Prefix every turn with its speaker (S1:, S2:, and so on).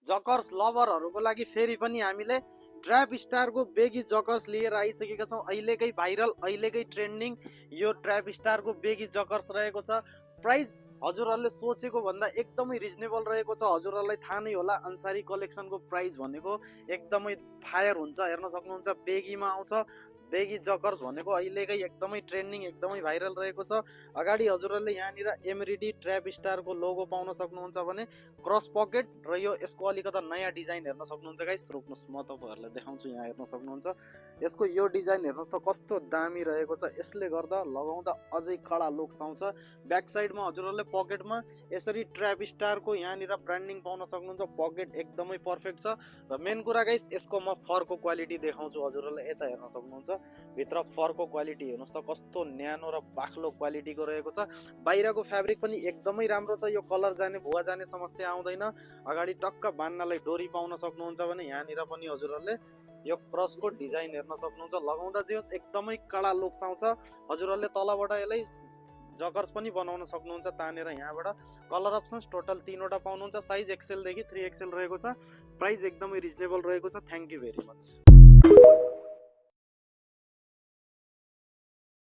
S1: जकर्स लभरहरूको लागि फेरि पनि हामीले ट्र्याप स्टारको बेगी जकर्स लिएर आइसकेका छौँ। अहिलेकै भाइरल, अहिलेकै ट्रेन्डिङ यो ट्र्याप स्टारको बेगी जकर्स रहेको छ। प्राइस हजुरहरूले सोचेको भन्दा एकदमै रिजनेबल रहेको छ। हजुरहरूलाई थाहा नै होला अन्सारी कलेक्सनको प्राइस भनेको एकदमै फायर हुन्छ। हेर्न सक्नुहुन्छ बेगीमा आउँछ। बेगी जकर्स भनेको अहिलेकै एकदमै ट्रेन्डिङ, एकदमै भाइरल रहेको छ। अगाडि हजुरहरूले यहाँनिर एमरिडी ट्र्याप स्टारको लोगो पाउन सक्नुहुन्छ भने क्रस पकेट र यो यसको अलिकता नयाँ डिजाइन हेर्न सक्नुहुन्छ गाइस। रोक्नुहोस् म तपाईँहरूलाई देखाउँछु। यहाँ हेर्न सक्नुहुन्छ यसको यो डिजाइन हेर्नुहोस् त कस्तो दामी रहेको छ। यसले गर्दा लगाउँदा अझै कडा लुक्स आउँछ। ब्याक साइडमा हजुरहरूले पकेटमा यसरी ट्र्याप स्टारको यहाँनिर ब्रान्डिङ पाउन सक्नुहुन्छ। पकेट एकदमै पर्फेक्ट छ। र मेन कुरा गाइस यसको म फरको क्वालिटी देखाउँछु हजुरहरूले। यता हेर्न सक्नुहुन्छ भित्र फरको क्वालिटी हेर्नुहोस् त कस्तो न्यानो र बाक्लो क्वालिटीको रहेको छ। बाहिरको फ्याब्रिक पनि एकदमै राम्रो छ। यो कलर जाने, भुवा जाने समस्या आउँदैन। अगाडि टक्क बान्नलाई डोरी पाउन सक्नुहुन्छ भने यहाँनिर पनि हजुरहरूले यो क्रसको डिजाइन हेर्न सक्नुहुन्छ। लगाउँदा चाहिँ एकदमै कडा लुक्स आउँछ। हजुरहरूले तलबाट यसलाई जकर्स पनि बनाउन सक्नुहुन्छ तानेर। यहाँबाट कलर अप्सन्स टोटल 3वटा पाउनुहुन्छ। साइज एक्सेल देखि 3XL रहेको छ। प्राइस एकदमै रिजनेबल रहेको छ। Thank you very much.